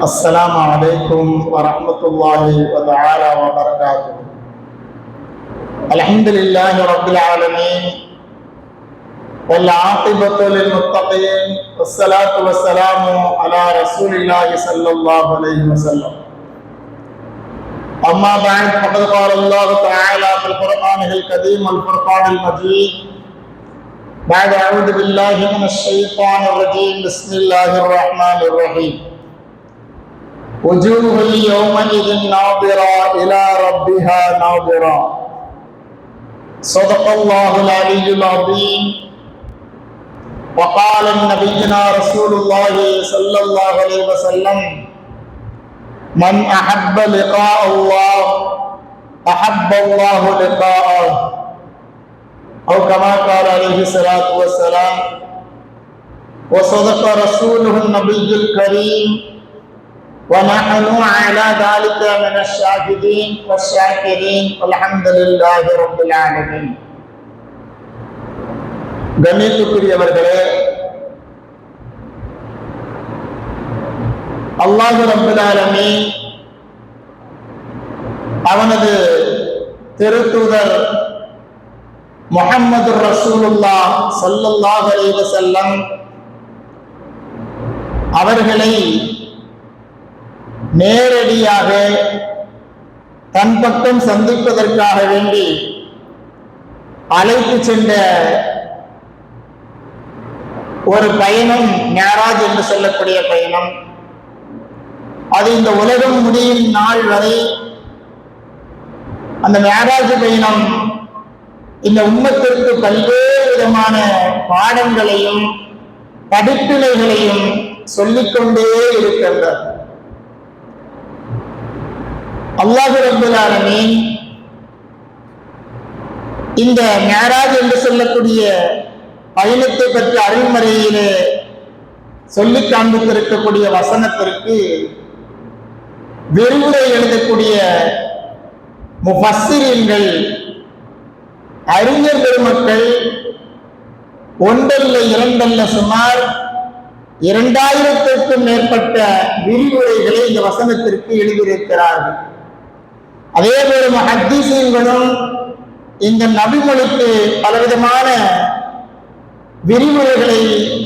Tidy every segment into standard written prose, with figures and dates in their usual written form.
السلام عليكم ورحمة الله وتعالى وبركاته. الحمد لله رب العالمين والعاقبة للمتقين والصلاة والسلام على رسول الله صلى الله عليه وسلم. أما بعد فقد قال الله تعالى في القرآن الكريم والفرقان المجيد بعد أعوذ بالله من الشيطان الرجيم بسم الله الرحمن الرحيم. وجوه يومئذ ناظرة إلى ربها ناظرة. صدق الله العلي العظيم. وقال نبينا رسول الله صلى الله عليه وسلم: من أحب لقاء الله أحب الله لقاءه، أو كما قال عليه الصلاة والسلام. وصدق رسوله النبي الكريم ونحن على ذلك من الشاهدين والشاكرين والحمد لله رب العالمين. கண்ணியத்துக்குரியவர்களே, அல்லாஹ் ரப்பல் ஆலமீன் அவனது திருத்தூதர் முஹம்மது ரசூலுல்லாஹ் ஸல்லல்லாஹு அலைஹி வஸல்லம் அவர்களை நேரடியாக தன் பக்கம் சந்திப்பதற்காக வேண்டி அழைத்து சென்ற ஒரு பயணம் மிஅராஜ் என்று சொல்லக்கூடிய பயணம். அது இந்த உலகம் முடியும் நாள் வரை அந்த மிஅராஜ் பயணம் இந்த உம்மத்திற்கு பல்வேறு விதமான பாடங்களையும் படிப்பினைகளையும் சொல்லிக்கொண்டே இருக்கின்றது. அல்லாஹ் ரப்பல் ஆலமீன் இந்த மிஅராஜ் என்று சொல்லக்கூடிய பயணத்தை பற்றி அருள்மறையிலே சொல்லி காண்பித்திருக்கக்கூடிய வசனத்திற்கு விரிவுரை எழுதக்கூடிய முஃபஸ்ஸிரீன்கள், அறிஞர் பெருமக்கள் ஒன்றல்ல இரண்டல்ல சுமார் 2000க்கும் மேற்பட்ட விரிவுரைகளை இந்த வசனத்திற்கு எழுதியிருக்கிறார்கள். அதே போல முஹத்திஸீன்களும் இந்த நபிமொழிக்கு பலவிதமான விரிவுரைகளை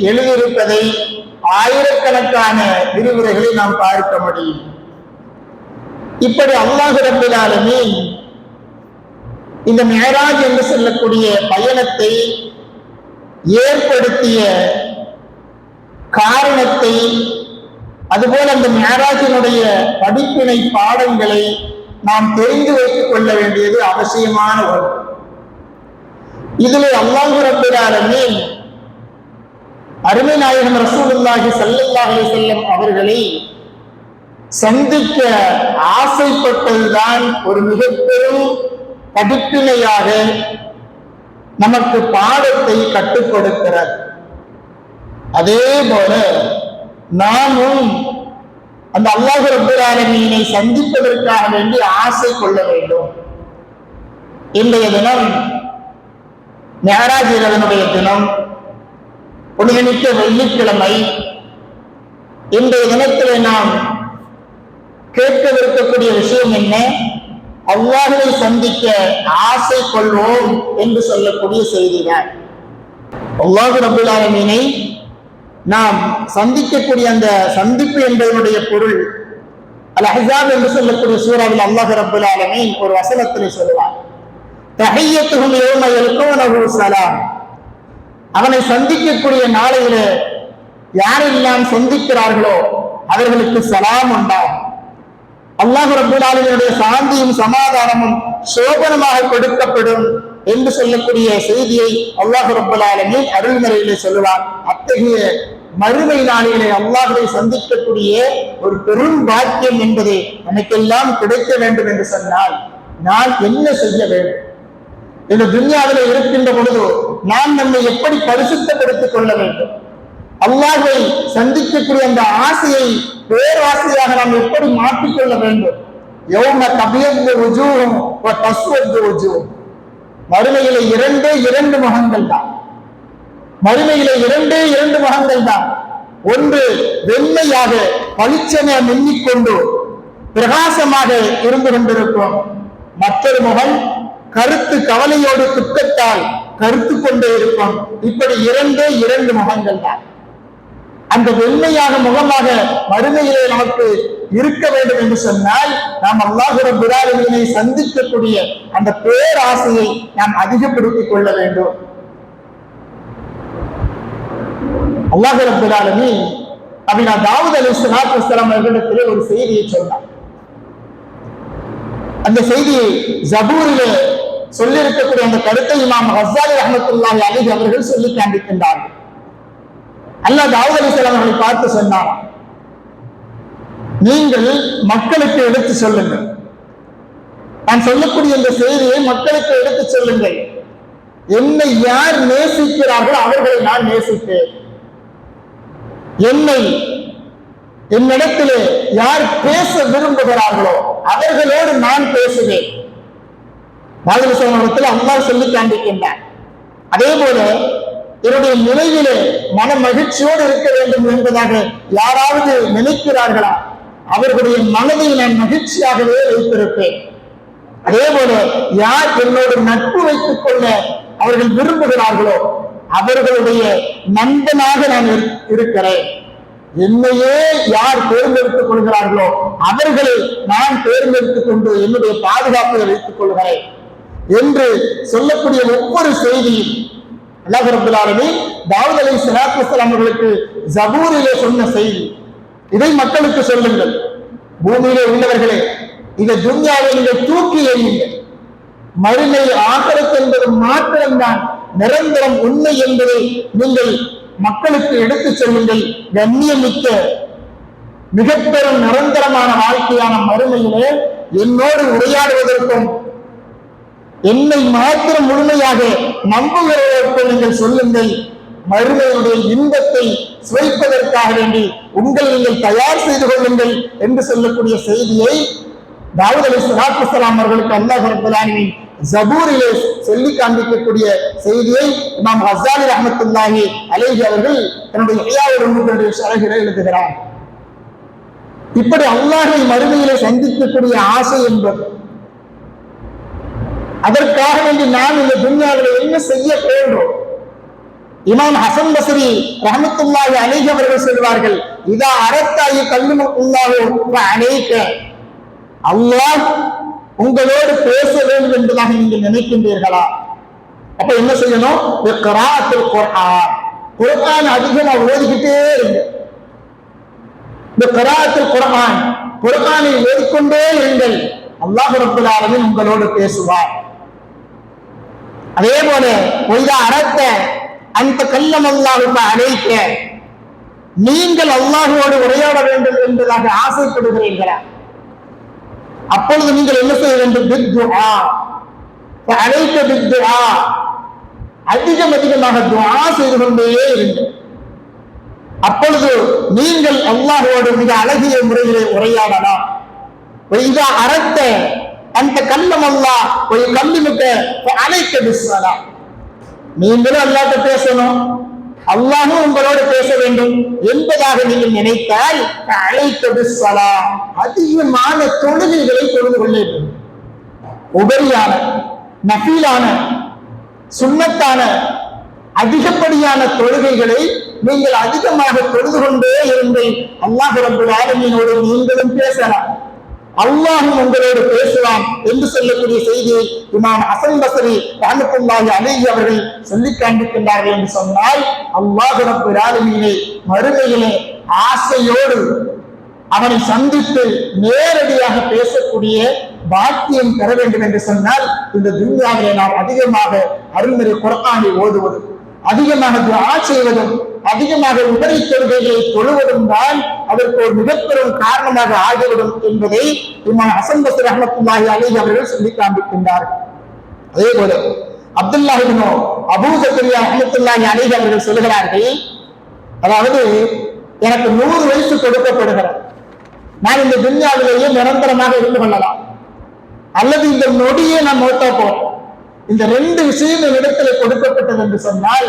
எழுதியிருப்பதை, ஆயிரக்கணக்கான விரிவுரைகளை நாம் பார்க்க முடியும். இப்படி அல்லாஹ் ரப்பல் ஆலமீன் இந்த மிஅராஜ் என்று சொல்லக்கூடிய பயணத்தை ஏற்படுத்திய காரணத்தை, அதுபோல அந்த மிஅராஜினுடைய படிப்பினை பாடங்களை நாம் தெரிந்து வைத்துக் கொள்ள வேண்டியது அவசியமான ஒன்று. இதில் அல்லாஹ் ரப்பல் ஆலமீன் அருமை நாயகம் ரசூலுல்லாஹி ஸல்லல்லாஹு அலைஹி வஸல்லம் அவர்களை சந்திக்க ஆசைப்பட்டதுதான் ஒரு மிகப்பெரும் படிப்பினையாக நமக்கு பாடத்தை கற்றுக் கொடுக்கிறார். அதே போல நாமும் அந்த அல்லாஹ் ரப்பல் ஆலமீனை சந்திப்பதற்காக வேண்டி ஆசை கொள்ள வேண்டும். இன்றைய தினம் மிஅராஜ் இரவினுடைய தினம், புனிதமிக்க வெள்ளிக்கிழமை. இன்றைய தினத்திலே நாம் கேட்கவிருக்கக்கூடிய விஷயம் என்ன? அல்லாஹ்வை சந்திக்க ஆசை கொள்வோம் என்று சொல்லக்கூடிய செய்திதான். அல்லாஹ் ரப்பல் ஆலமீனை நாம் சந்திக்கக்கூடிய அந்த சந்திப்பு என்பதனுடைய பொருள் அல் அஹ்ஸாப் என்று சொல்லக்கூடிய சூராவில் அல்லாஹ் ரப்பல் ஆலமீன் ஒரு வசனத்தில் சொல்வார்: தஹிய்யத்துஹும் யௌம யல்கூனஹு ஸலாம். அவனை சந்திக்கக்கூடிய நாளையிலே யாரெல்லாம் சந்திக்கிறார்களோ அவர்களுக்கு சலாம் உண்டாகும். அல்லாஹ் ரப்பல் ஆலமீனுடைய சாந்தியும் சமாதானமும் சோபனமாக கொடுக்கப்படும் என்று சொல்லக்கூடிய செய்தியை அல்லாஹ் ரப்பல் ஆலமீன் அருள்மறையிலே சொல்லுவார். அத்தகைய மறுமை நாளிலே அல்லாஹ்வை சந்திக்கக்கூடிய ஒரு பெரும் பாக்கியம் என்பது நமக்கெல்லாம் கிடைக்க வேண்டும் என்று சொன்னால் நான் என்ன செய்ய வேண்டும்? இந்த துன்யாவிலே இருக்கின்ற பொழுது நாம் நம்மை எப்படி பரிசுத்தப்படுத்திக் கொள்ள வேண்டும்? அல்லாஹ்வை சந்திக்கக்கூடிய அந்த ஆசையை பேராசையாக நாம் எப்படி மாற்றிக்கொள்ள வேண்டும்? யௌம தபியத்து வுஜூஹும் வ தஸ்வது வுஜூஹ். மறுமையிலே இரண்டு முகங்கள் தான். மறுமையிலே இரண்டு முகங்கள் தான். ஒன்று வெண்மையாக பளிச்சென மின்னிக்கொண்டு பிரகாசமாக இருந்து கொண்டிருக்கும், மற்றொரு முகம் கருத்து கவலையோடு துக்கத்தால் கருத்து கொண்டே இருக்கும். இப்படி இரண்டு முகங்கள் தான். அந்த வெண்மையாக முகமாக மறுமையிலே நமக்கு இருக்க வேண்டும் என்று சொன்னால் நாம் அல்லாஹ் ரப்பல் ஆலமீனை சந்திக்கக்கூடிய அந்த பேராசையை நாம் அதிகப்படுத்திக் கொள்ள வேண்டும். அல்லாஹ் ரப்பல் ஆலமீன் நபி தாவூத் அலைஹிஸ்ஸலாத்து வஸ்ஸலாம் அவர்களிடத்திலே ஒரு செய்தியை சொன்னார். அந்த செய்தியை ஜபூரிலே சொல்லியிருக்கக்கூடிய அந்த கருத்தை இமாம் கஸ்ஸாலி ரஹ்மத்துல்லாஹி அலைஹி அவர்கள் சொல்லி காண்பிக்கின்றார்கள். அல்லாஹ் தாவூத் அலைஹிஸ்ஸலாம் அவர்களை பார்த்து சொன்னார், நீங்கள் மக்களுக்கு எடுத்து சொல்லுங்கள், நான் சொல்லக்கூடிய இந்த செய்தியை மக்களுக்கு எடுத்து சொல்லுங்கள். என்னை யார் நேசிக்கிறார்களோ அவர்களை நான் நேசிப்பேன். என்னிடத்திலே யார் பேச விரும்புகிறார்களோ அவர்களோடு நான் பேசுவேன். பாதுகாப்பு அல்லாஹ் சொல்லி காண்பிக்கின்றார். அதே போல என்னுடைய நிலையிலே மன மகிழ்ச்சியோடு இருக்க வேண்டும் என்பதாக யாராவது நினைக்கிறார்களா அவர்களுடைய மனதை நான் மகிழ்ச்சியாகவே வைத்திருப்பேன். அதே போல யார் என்னோடு நட்பு வைத்துக் கொள்ள அவர்கள் விரும்புகிறார்களோ அவர்களுடைய நண்பனாக நான் இருக்கிறேன். என்னையே யார் தேர்ந்தெடுத்துக் கொள்கிறார்களோ அவர்களை நான் தேர்ந்தெடுத்துக் கொண்டு என்னுடைய பாதுகாப்பை வைத்துக் கொள்கிறேன் என்று சொல்லக்கூடிய ஒவ்வொரு செய்தியும் அல்லாஹ் ரப்பல் ஆலமீன் தாவூத் அலைஹிஸ்ஸலாத்து வஸ்ஸலாம் அவர்களுக்கு ஜபூரிலே சொன்ன செய்தி. இதை மக்களுக்கு சொல்லுங்கள். பூமியிலே உள்ளவர்களே, இந்த துன்யாவை நீங்கள் தூக்கி எறியுங்கள். மறுமை ஆகிரத் என்பது மாத்திரம்தான் நிரந்தரம் உண்மை என்பதை நீங்கள் மக்களுக்கு எடுத்துச் சொல்லுங்கள். கண்ணியமிக்க மிக பெரும் நிரந்தரமான வாழ்க்கையான மறுமையிலே என்னோடு உரையாடுவதற்கும் என்னை மாத்திரம் முழுமையாக நம்புகிறவர்களுக்கு நீங்கள் சொல்லுங்கள். மறுமையுடைய இன்பத்தை சுவைப்பதற்காக வேண்டி நீங்கள் தயார் செய்து கொள்ளுங்கள் என்று சொல்லக்கூடிய செய்தியை தாவூத் அலைஹிஸ்ஸலாத்து வஸ்ஸலாம் அவர்களுக்கு அல்லாஹ் ரப்பல் ஆலமீன் ஜபூரிலே சொல்லி காண்பிக்கக்கூடிய செய்தியை இமாம் கஸ்ஸாலி ரஹ்மத்துல்லாஹி அலைஹி அவர்கள் தன்னுடைய இஹ்யா ஷரஹிலே எழுதுகிறார். இப்படி அல்லாஹ்வை மறுமையிலே சந்திக்கக்கூடிய ஆசை என்பது, அதற்காக வேண்டி நாம் இந்த துன்யாவில் என்ன செய்ய வேண்டும்? இமாம் ஹசன் பஸ்ரி ரஹ்மத்துல்லாஹி அலைஹி அவர்கள் சொல்வார்கள், இதா அரத்தாயி கல்லுமுல்லாஹு அலைக, அல்லாஹ் உங்களோடு பேச வேண்டும் என்பதாக நீங்கள் நினைக்கின்றீர்களா? அப்ப என்ன செய்யணும்? கிராஅத்துல் குர்ஆன், குர்ஆன் அதிகமா ஓதிக்கிட்டே இருங்க. இந்த கிராஅத்துல் குர்ஆன், குர்ஆனை ஓதிக்கொண்டே இருங்கள். அல்லாஹ் ரப்பல் ஆலமீன் உங்களோடு பேசுவார். அதே போல ஒய்தா அரத்த அந்த கல்லம் அல்லாஹு அலைக்க, நீங்கள் அல்லாஹுவோடு உரையாட வேண்டும் என்பதாக ஆசைப்படுகிறீர்களா? அப்பொழுது நீங்கள் என்ன செய்ய வேண்டும்? பித்துஆ, அலைக்க பித்துஆ, அதிகமாக துஆ செய்து கொண்டே இருங்கள். அப்பொழுது நீங்கள் அல்லாஹுவோடு மிக அழகிய முறையிலே உரையாடலாம். ஒய்தா அரத்த அந்த கல்லம் அல்லாஹ் ஒரு கல்லிமிட்ட அலைக்க பிஸ்ஸலா, நீங்களும் அல்லாஹ்ட்ட பேசணும், அல்லாஹும் உங்களோடு பேச வேண்டும் என்பதாக நீங்கள் நினைத்தால் அலைக்க பிஸ்ஸலா, அதிகமான தொழுகைகளை தொழுது கொள்ள வேண்டும். உபரியான நஃபீலான சுன்னத்தான அதிகப்படியான தொழுகைகளை நீங்கள் அதிகமாக தொழுது கொண்டே இருங்கள். அல்லாஹ் ரப்பல் ஆலமீனோடு நீங்களும் பேசலாம், அல்லாஹும் உங்களோடு பேசலாம் என்று சொல்லக்கூடிய செய்தியை இமாம் ஹசன் பஸ்ரி ரஹ்மத்துல்லாஹி அலைஹி அவர்கள் சொல்லி காண்பிக்கின்றார்கள். என்று சொன்னால் அல்லாஹ் ரப்பல் ஆலமீனை மறுமையிலே ஆசையோடு அவனை சந்தித்து நேரடியாக பேசக்கூடிய பாக்கியம் பெற வேண்டும் என்று சொன்னால் இந்த துன்யாவிலே நாம் அதிகமாக அருள்மிறை குர்ஆனை ஓதுவது, அதிகமாக துஆ செய்வதும், அதிகமாக உபரி தொழுகைகளை தொழுவதும் தான் அதற்கு ஒரு மிகப்பெரும் காரணமாக ஆகிவிடும் என்பதை இமாம் ஹசன் பஸ்ரி ரஹ்மத்துல்லாஹி அலைஹி அவர்கள் சொல்லி காண்பிக்கின்றார்கள். அதே போல அப்துல்லாஹ் இப்னு அபூ ஜக்கரியா ரஹ்மத்துல்லாஹி அலைஹி அவர்கள் சொல்கிறார்கள், அதாவது எனக்கு 100 வயசு கொடுக்கப்படுகிறது, நான் இந்த துன்யாவிலேயே நிரந்தரமாக இருந்து கொள்ளலாம், அல்லது இந்த நொடியே நான் மௌத்தா போறேன். இந்த 2 விஷயம் இடத்துல கொடுக்கப்பட்டது என்று சொன்னால்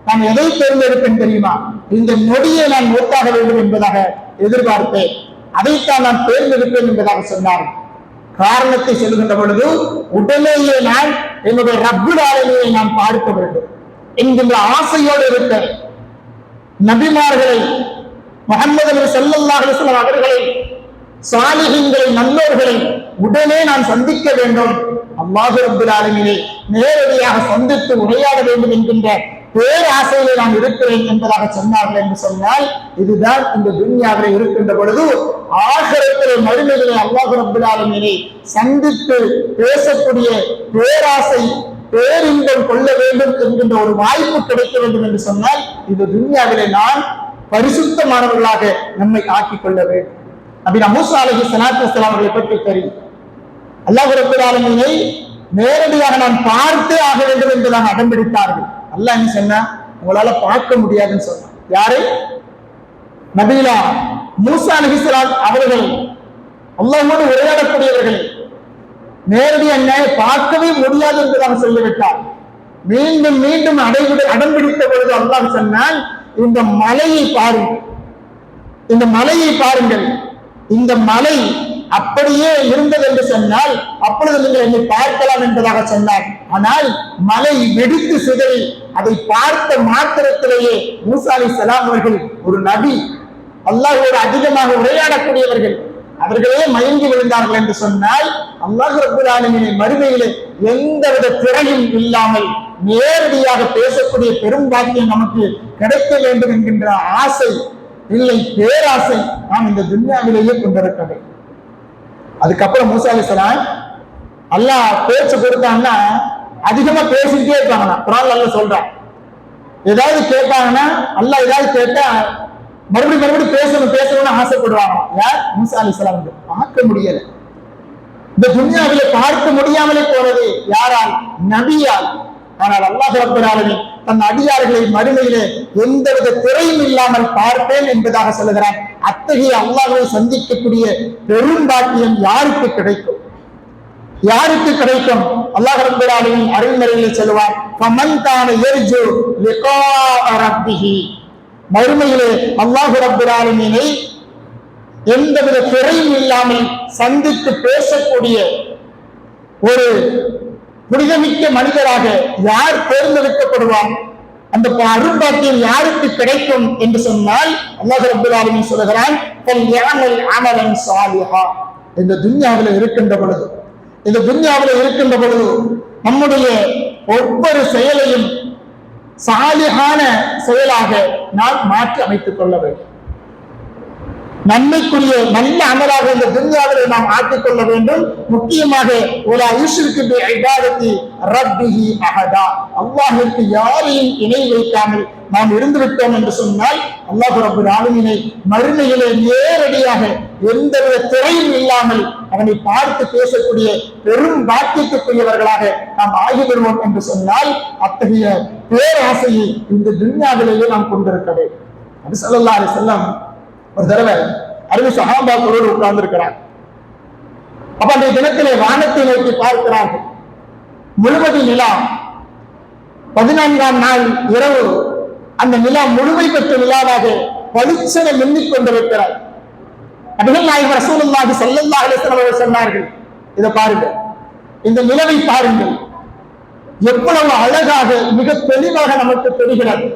நான் எதை தேர்ந்தெடுப்பேன் தெரியுமா? இந்த நொடியை நான் மூத்தாக வேண்டும் என்பதாக எதிர்பார்ப்பேன், அதைத்தான் நான் தேர்ந்தெடுப்பேன் என்பதாக சொன்னார். காரணத்தை சொல்கின்ற பொழுது, உடனேயே நான் என்னுடைய ரப்புல் ஆலமீனை நான் பார்க்க வேண்டும் என்கின்ற ஆசையோடு இருக்க, நபிமார்களை, முஹம்மது ஸல்லல்லாஹு அலைஹி வஸல்லம் அவர்களை, சாலிஹீன்களை, நல்லோர்களை உடனே நான் சந்திக்க வேண்டும், அல்லாஹ் ரப்புல் ஆலமீனை நேரடியாக சந்தித்து உரையாட வேண்டும் என்கின்ற பேராசையிலே நான் இருக்கிறேன் என்பதாக சொன்னார்கள் என்று சொன்னால், இதுதான் இந்த துன்யாவிலே இருக்கின்ற பொழுது ஆகிரத்திலே மறுமையிலே அல்லாஹ் ரப்புல் ஆலமீனை சந்தித்து பேசக்கூடிய பேராசை, பேரின்பம் கொள்ள வேண்டும் என்கின்ற ஒரு வாய்ப்பு கிடைக்க வேண்டும் என்று சொன்னால், இது துன்யாவிலே நான் பரிசுத்தமானவர்களாக நம்மை ஆக்கிக் கொள்ள வேண்டும். நபி மூசா அலைஹிஸ்ஸலாத்து வஸ்ஸலாம் அவர்களை பற்றி தெரியும். அல்லாஹ் ரப்புல் ஆலமீனை நேரடியாக நான் பார்த்தே ஆக வேண்டும் என்று நான் அடம்பிடித்தார்கள். அல்லாஹ் என்ன சொன்னா, உங்களால பார்க்க முடியாதுன்னு சொன்னான். யாரை? நபிகளா மூசா அலைஹிஸ்ஸலாம் அவர்கள், அல்லாஹ்வோடு உரையாடக்கூடியவர்கள் நேரடியாக பார்க்கவே முடியாது என்பதாக சொல்லிவிட்டார். மீண்டும் மீண்டும் அடம்பிடித்த பொழுது அல்லாஹ் சொன்னான், இந்த மலையை பாருங்கள், இந்த மலையை பாருங்கள், இந்த மலை அப்படியே இருந்தது என்று சொன்னால் அப்பொழுது நீங்கள் என்னை பார்க்கலாம் என்பதாக சொன்னார். ஆனால் மலை வெடித்து சிதறி அதை பார்த்த மாத்திரத்திலேயே மூசா அலைஹிஸ்ஸலாம் அவர்கள் ஒரு நபி, அல்லாஹ்வோடு அதிகமாக உரையாடக்கூடியவர்கள், அவர்களே மயங்கி விழுந்தார்கள் என்று சொன்னால், அல்லாஹ் ரப்புல் ஆலமீனை மறுமையிலே எந்தவித திரையும் இல்லாமல் நேரடியாக பேசக்கூடிய பெரும் பாக்கியம் நமக்கு கிடைக்க வேண்டும் என்கின்ற ஆசை இல்லை, பேராசை நாம் இந்த துன்யாவிலேயே கொண்டிருக்கிறது. அதுக்கப்புறம் மூசா அலைஹிஸ்ஸலாம் அல்லாஹ் பேச்சு கொடுத்தாங்கன்னா அதிகமா பேசிக்கிட்டே இருப்பாங்கன்னா, குர்ஆன்ல அல்லாஹ் சொல்றான், ஏதாவது கேட்பாங்கன்னா, அல்லாஹ் ஏதாவது கேட்டா மறுபடியும் பேசணும்னு ஆசைப்படுவாங்க. யார்? மூசா அலைஹிஸ்ஸலாம். பார்க்க முடியல, இந்த துன்யாவிலே பார்க்க முடியாமலே போனது யாரால்? நபியால். ஆனால் அல்லாஹ் ரப்பல் ஆலமீன் தன் அடியார்களை மறுமையிலே எந்தவித திரையும் இல்லாமல் பார்ப்பேன் என்பதாக சொல்லுகிறான். அத்தகைய அல்லாஹ்வை சந்திக்கக்கூடிய பெரும் பாக்கியம் யாருக்கு கிடைக்கும்? யாருக்கு கிடைக்கும்? அல்லாஹ் ரப்பல் ஆலமீன் அருள்மறையிலே சொல்லுவார், ஃபமன் கான யர்ஜு லிகாஅ ரப்பிஹி, மறுமையிலே அல்லாஹ் ரப்பல் ஆலமீனை எந்தவித திரையும் இல்லாமல் சந்தித்து பேசக்கூடிய ஒரு புனிதமிக்க மனிதராக யார் தேர்ந்தெடுக்கப்படுவார்? அந்த அரும்பாக்கியம் யாருக்கு கிடைக்கும் என்று சொன்னால், அல்லாஹ் ரப்பல் ஆலமீன் சொல்கிறான், ஃபல்யஅமல் அமலன் ஸாலிஹா. இந்த துன்யாவிலே இருக்கின்ற பொழுது நம்முடைய ஒவ்வொரு செயலையும் சாலிஹான செயலாக நாம் மாற்றி அமைத்துக் கொள்ள வேண்டும். நன்மைக்குரிய நல்ல அமலாக இந்த துன்யாவிலே நாம் ஆக்கிக் கொள்ள வேண்டும். முக்கியமாக வலா யுஷ்ரிகு பி இபாதத்தி ரப்பிஹி அஹதா, அல்லாஹ்விற்கு யாரையும் இணை வைக்காமல் நாம் இருந்து விட்டோம் என்று சொன்னால், அல்லாஹ் ரப்பல் ஆலமீனை மறுமையிலே நேரடியாக எந்தவித திரையும் இல்லாமல் அவனை பார்த்து பேசக்கூடிய பெரும் பாக்கியத்துக்குரியவர்களாக நாம் ஆகிவிடுவோம் என்று சொன்னால், அத்தகைய பேராசையை இந்த துன்யாவிலேயே நாம் கொண்டிருக்க வேண்டும். நபி ஸல்லல்லாஹு அலைஹி வஸல்லம் ஒரு தடவை அருமை சஹாபாக்களோடு உட்கார்ந்து இருக்கிறார். அப்ப அந்த தினத்திலே வானத்தை நோக்கி பார்க்கிறார்கள். முழுவதி நிலா, 14ஆம் நாள் இரவு அந்த நிலா முழுமை பெற்ற நிலாவாக பளிச்சென மின்னிக் கொண்டிருக்கிறார். நபிகள் நாயகம் ரசூலுல்லாஹி ஸல்லல்லாஹு அலைஹி வஸல்லம் அவர்கள் சொன்னார்கள், இதை பாருங்கள், இந்த நிலவை பாருங்கள், எவ்வளவு அழகாக மிக தெளிவாக நமக்கு தெரிகிறது.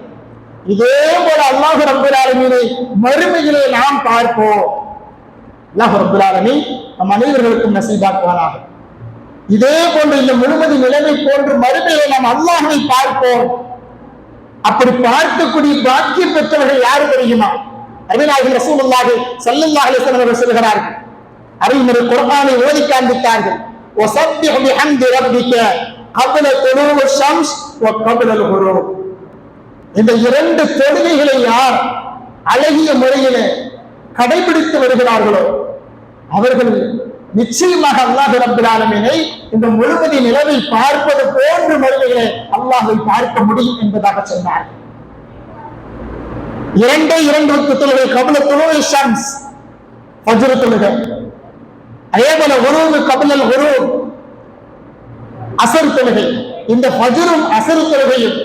இதே போல அல்லாஹ் ரப்பல் ஆலமீனை மறுமையிலே நாம் பார்ப்போம். அல்லாஹ் ரப்பல் ஆலமீன் நம் அனைவர்களுக்கும் நசீபாக்குவானாக. இதே போன்று இந்த முழுவதி நிலைமை போன்று மறுமையிலே நாம் அல்லாஹ்வை பார்ப்போம். அப்படி பார்க்கக்கூடிய பாக்கியம் பெற்றவர்கள் யாரு தெரியுமா? நபிகள் ரசூலுல்லாஹி ஸல்லல்லாஹு அலைஹி வஸல்லம் அவர்கள் சொல்கிறார்கள், அறிஞர் குர்ஆனை ஓதி காண்பித்தார்கள், வஸப்பிஹ் பிஹம்தி ரப்பிக கப்ல துலூஇ ஷம்ஸ் வ கப்ல அல்-குரூப். இந்த இரண்டு தொழுகைகளை யார் அழகிய முறையிலே கடைபிடித்து வருகிறார்களோ அவர்கள் நிச்சயமாக அல்லாஹ் ரப்பல் ஆலமீனை இந்த முழுவதி நிலவை பார்ப்பது போன்று மறுமையிலே அல்லாஹ்வை பார்க்க முடியும் என்பதாக சொன்னார். இரண்டு தொழுகை, கப்ல துலூஇ ஷம்ஸ் ஃபஜ்ர் தொழுகை, அதேபோல குரூப் கப்ல அல்-குரூப் அஸ்ர் தொழுகை. இந்த ஃபஜ்ரும் அஸ்ர் தொழுகையும்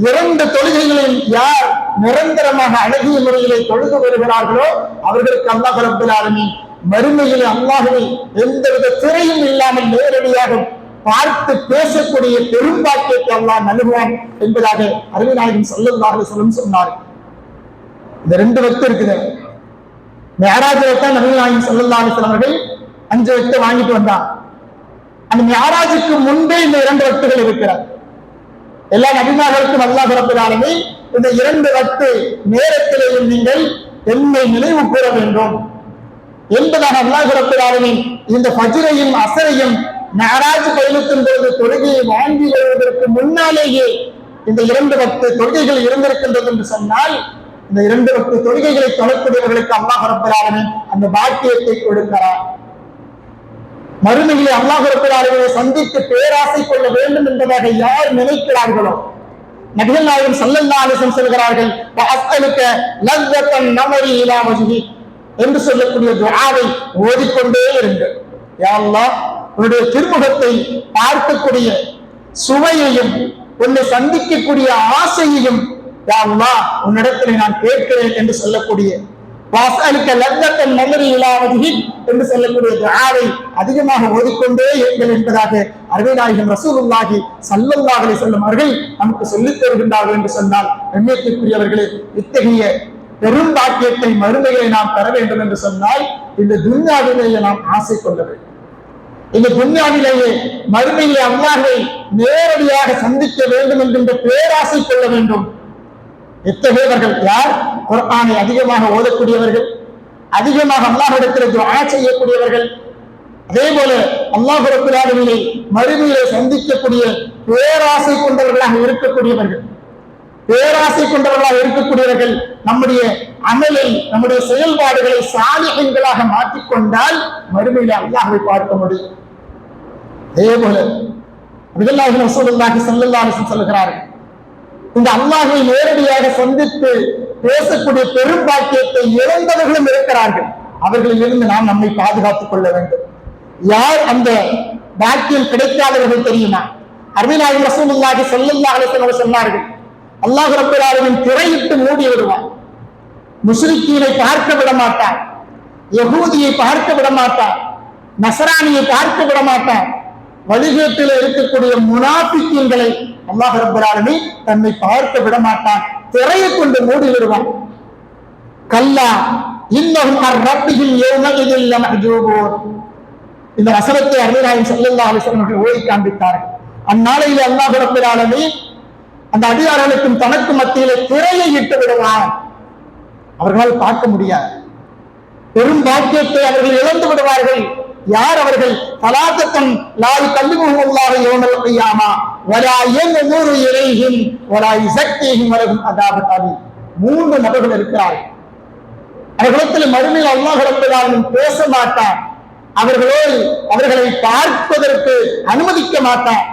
இரண்டு தொழுகைகளையும் யார் நிரந்தரமாக அழகிய முறையிலே தொழுது வருகிறார்களோ அவர்களுக்கு அல்லாஹ் ரப்பல் ஆலமீன் மறுமையிலே அல்லாஹ்வை எந்தவித திரையும் இல்லாமல் நேரடியாக பார்த்து பேசக்கூடிய பெரும்பாக்கியத்தை அல்லாஹ் நல்குவான் என்பதாக அருமை நாயகம் ஸல்லல்லாஹு அலைஹி வஸல்லம் சொன்னார். இந்த ரெண்டு வக்து இருக்குது. மிஅராஜில் தான் நபி நாயகம் ஸல்லல்லாஹு அலைஹி வஸல்லம் அவர்கள் 5 வக்து வாங்கிட்டு வந்தார். அந்த மிஅராஜுக்கு முன்பே இந்த 2 வக்துகள் இருக்கிறார். எல்லா நபிமார்களுக்கும் அல்லாஹ் ரப்பல் ஆலமீன் இந்த 2 வக்து நேரத்திலேயும் நீங்கள் என்னை நினைவு கூற வேண்டும் என்பதாக அல்லாஹ் ரப்பல் ஆலமீன் இந்த ஃபஜ்ரையும் அஸரையும் மிஅராஜ் பயணத்தின் போது தொழுகையை வாங்கி வருவதற்கு முன்னாலேயே இந்த 2 வக்து தொழுகைகள் இருந்திருக்கின்றது என்று சொன்னால் இந்த 2 வக்து தொழுகைகளை தொழக்கூடியவர்களுக்கு அல்லாஹ் ரப்பல் ஆலமீன் அந்த பாக்கியத்தை கொடுக்கிறார். மறுமையிலே அல்லாஹ் ரப்பல் ஆலமீனை சந்தித்து பேராசை கொள்ள வேண்டும் என்பதாக யார் நினைக்கிறார்களோ நபிகள் நாயகம் ஸல்லல்லாஹு அலைஹி வஸல்லம் சொல்கிறார்கள் வஅஸ்அலுக லzzatan நமரி இலா வஜ்ஹி என்று சொல்லக்கூடிய துஆவை ஓதிக்கொண்டே இருங்கள். யா அல்லாஹ் உன்னுடைய திருமுகத்தை பார்க்கக்கூடிய சுவையையும் உன்னை சந்திக்கக்கூடிய ஆசையையும் யா அல்லாஹ் உன்னிடத்தில் நான் கேட்கிறேன் என்று சொல்லக்கூடிய வஅஸ்அலுக லzzatan நமரி இலா வஜ்ஹி என்று சொல்லக்கூடிய துஆவை அதிகமாக ஓதிக்கொண்டே இருங்கள் என்பதாக அருமை நாயகம் ரசூலுல்லாஹி ஸல்லல்லாஹு அலைஹி வஸல்லம் அவர்கள் நமக்கு சொல்லித் தருகின்றார்கள் என்று சொன்னால் எண்ணத்திற்குரியவர்களே இத்தகைய பெரும் பாக்கியத்தை மறுமையை நாம் பெற வேண்டும் என்று சொன்னால் இந்த துன்யாவிலேயே நாம் ஆசை கொள்ள வேண்டும். இந்த துன்யாவிலேயே மறுமையிலே அல்லாஹ்வை நேரடியாக சந்திக்க வேண்டும் என்கின்ற பேராசை கொள்ள வேண்டும். எத்தகையவர்கள் யார்? குர்ஆனை அதிகமாக ஓதக்கூடியவர்கள், அதிகமாக அல்லாஹ்விடத்தில் துஆ செய்யக்கூடியவர்கள், அதே போல அல்லாஹ் ரப்பல் ஆலமீனை மறுமையிலே சந்திக்கக்கூடிய பேராசை கொண்டவர்களாக இருக்கக்கூடியவர்கள். பேராசை கொண்டவர்களாக இருக்கக்கூடியவர்கள் நம்முடைய அமலை, நம்முடைய செயல்பாடுகளை சாலிஹீன்களாக மாற்றிக்கொண்டால் மறுமையிலே அல்லாஹ்வை பார்க்க முடியும். அதே போல நபிகள் ரசூலுல்லாஹி ஸல்லல்லாஹு அலைஹி வஸல்லம் சொல்கிறார்கள், இந்த அல்லாஹ்வை நேரடியாக சந்தித்து பேசக்கூடிய பெரும் பாக்கியத்தை இழந்தவர்களும் இருக்கிறார்கள். அவர்களில் இருந்து நாம் நம்மை பாதுகாத்துக் கொள்ள வேண்டும். யார் அந்த பாக்கியம் கிடைக்காதவர்கள் தெரியுமா? அருமை நாயகம் ரசூலுல்லாஹி ஸல்லல்லாஹு அலைஹி வஸல்லம் சொன்னார்கள், அல்லாஹ் ரப்பல் ஆலமீன் திரையிட்டு மூடி விடுவான். முஸ்லிக்கீனை பார்க்க விட மாட்டார், யகூதியை பார்க்க விட மாட்டார், நஸ்ரானியை பார்க்க விட மாட்டார். வழிகேட்டில் இருக்கக்கூடிய முனாஃபிக்கீன்களை அல்லாஹ் ரப்பல் ஆலமீன் தன்னை பார்க்க விட மாட்டான், திரையை கொண்டு மூடி விடுவான். கல்லா இன்னஹும் அர்-ரப்பிஹிம் யௌமஇதில் லமஹ்ஜூபூன். இந்த வசனத்தை அருமை நாயகம் ஸல்லல்லாஹு அலைஹி வஸல்லம் அவர்கள் ஓதி காண்பித்தார்கள். அந்நாளையில் அல்லாஹ் ரப்பல் ஆலமீன் அந்த அடியார்களுக்கும் தனக்கு மத்தியிலே திரையை இட்டு விடுவான். அவர்களால் பார்க்க முடியாது. பெரும் பாக்கியத்தை அவர்கள் இழந்து விடுவார்கள். யார் அவர்கள்? ஸலாத்தன் லா யுகல்லிமுஹும் அல்லாஹு யௌமல் கியாமா வலா யன்துரு இலைஹிம் வலா யுஸக்கீஹிம் வலஹும் அஸாபுன் அலீம். 3 நபர்கள் இருக்கிறார்கள். அவர்களிடத்தில் மறுமையில் அல்லாஹ் ரப்பல் ஆலமீன் பேச மாட்டார். அவர்களை பார்ப்பதற்கு அனுமதிக்க மாட்டார்.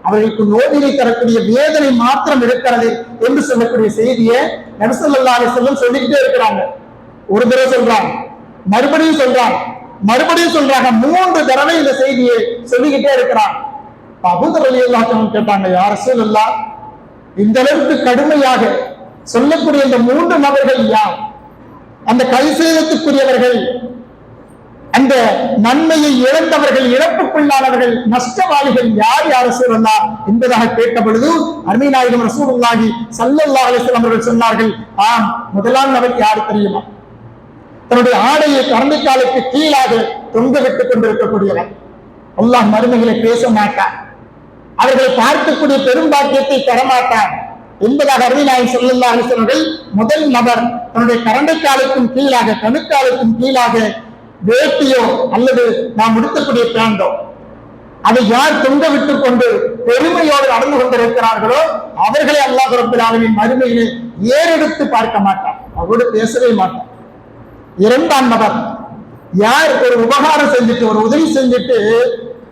அவர்களுக்கு நோயினை தரக்கூடிய வேதனை மாத்திரம் இருக்கிறது என்று சொல்லக்கூடிய செய்தியை நபி ஸல்லல்லாஹு அலைஹி வஸல்லம் சொல்லிக்கிட்டே இருக்கிறாங்க. ஒரு தடவை சொல்றாங்க, மறுபடியும் சொல்றாங்க, மறுபடியும் சொல்றாங்க. 3 தடவை இந்த செய்தியை சொல்லிக்கிட்டே இருக்கிறாங்க. அபூதர் ரலியல்லாஹு அன்ஹு கேட்டாங்க, யா ரசூலல்லாஹ், இந்த அளவுக்கு கடுமையாக சொல்லக்கூடிய இந்த 3 நபர்கள் யார்? அந்த கைசேதத்துக்குரியவர்கள், அந்த நன்மையை இழந்தவர்கள், இழப்புக்குள்ளானவர்கள், நஷ்டவாளிகள் யார் யார் ரசூலல்லாஹ் என்பதாக கேட்ட பொழுது அருமை நாயகம் ரசூலுல்லாஹி ஸல்லல்லாஹு அலைஹி வஸல்லம் அவர்கள் சொன்னார்கள், ஆம், முதலாம் நபர் யார் தெரியுமா? தன்னுடைய ஆடையை கரண்டிக்காலுக்கு கீழாக தொங்க விட்டுக் கொண்டிருக்கக்கூடியவர். அல்லாஹ் மறுமைகளை பேச மாட்டார், அவர்களை பார்க்கக்கூடிய பெரும் பாக்கியத்தை தரமாட்டார் என்பதாக அருமை நாயகம் ஸல்லல்லாஹு அலைஹி வஸல்லம் அவர்கள் முதல் நபர் தன்னுடைய கரண்டிக்காலுக்கும் கீழாக, கணுக்காலுக்கும் கீழாக வேட்டியோ அல்லது நாம் முடிக்கக்கூடிய பேண்டோ அதை யார் தொங்க விட்டுக் கொண்டு பெருமையோடு நடந்து கொண்டிருக்கிறார்களோ அவர்களை அல்லாஹ் ரப்பல் ஆலமீன் மறுமையிலே ஏறெடுத்து பார்க்க மாட்டார், அவரோடு பேசவே மாட்டார். 2ஆம் நபர் யார்? ஒரு உபகாரம் செஞ்சுட்டு, ஒரு உதவி செஞ்சுட்டு,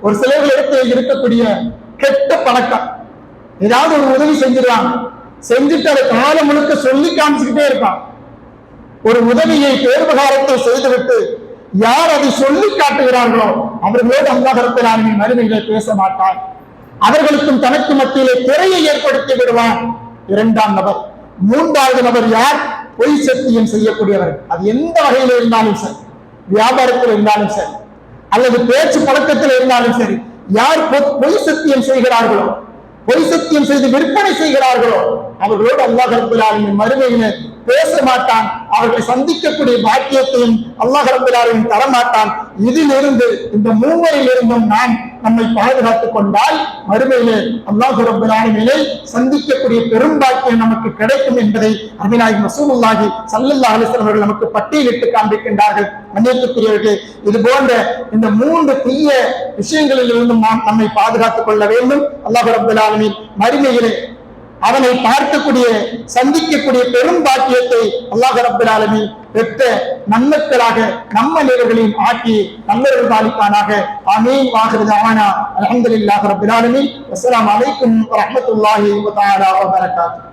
ஒரு சிலர்களுக்கு இருக்கக்கூடிய கெட்ட பழக்கம், ஏதாவது ஒரு உதவி செஞ்சிருவாங்க, செஞ்சுட்டு அதை காலம் முழுக்க சொல்லி காமிச்சுக்கிட்டே இருப்பான். ஒரு உதவியை, பேருபகாரத்தை செய்துவிட்டு யார் அதை சொல்லி காட்டுகிறார்களோ அவர்களோடு அல்லாஹ் ரப்பல் ஆலமீன் மறுமையிலே பேச மாட்டார். அவர்களுக்கும் தனக்கு மத்தியிலே திரையை ஏற்படுத்தி விடுவான். இரண்டாம் நபர். மூன்றாவது நபர் யார்? பொய் சத்தியம் செய்யக்கூடியவர். அது எந்த வகையில் இருந்தாலும் சரி, வியாபாரத்தில் இருந்தாலும் சரி, அல்லது பேச்சு பழக்கத்தில் இருந்தாலும் சரி, யார் பொய் சத்தியம் செய்கிறார்களோ, பொய் சத்தியம் செய்து விற்பனை செய்கிறார்களோ, அவர்களோடு அல்லாஹ் ரப்பல் ஆலமீன் மறுமையிலே பேச மாட்டான். அவர்களை சந்திக்கக்கூடிய பாக்கியத்தையும் அல்லாஹ் ரப்பல் ஆலமீன் தரமாட்டான். இதிலிருந்து, இந்த மூவரில் இருந்தும் நாம் நம்மை பாதுகாத்துக் கொண்டால் மறுமையிலே அல்லாஹ் ரப்பல் ஆலமீனை சந்திக்கக்கூடிய பெரும் பாக்கியம் நமக்கு கிடைக்கும் என்பதை அருமைநாயகம் ரசூலுல்லாஹி ஸல்லல்லாஹு அலைஹி வஸல்லம் அவர்கள் நமக்கு பட்டியலிட்டு காண்பிக்கின்றார்கள். மன்னிப்புக்குரியவர்களே, இது போன்ற இந்த 3 தீய விஷயங்களில் இருந்தும் நாம் நம்மை பாதுகாத்துக் கொள்ள வேண்டும். அல்லாஹ் ரப்பல் ஆலமீன் மறுமையிலே அவனை பார்க்கக்கூடிய, சந்திக்கக்கூடிய பெரும் பாக்கியத்தை அல்லாஹ் ரப்பல் ஆலமீன் பெற்ற நன்மக்களாக நம்ம நேரர்களையும் ஆக்கி நல்லவர்கள் பாலிப்பானாக. ஆமீன். வாஹிரு தஅவானா அல்ஹம்துலில்லாஹி ரப்பில் ஆலமீன். அஸ்ஸலாமு அலைக்கும் வரஹ்மத்துல்லாஹி வ தஆலா வ பரகாத்துஹு.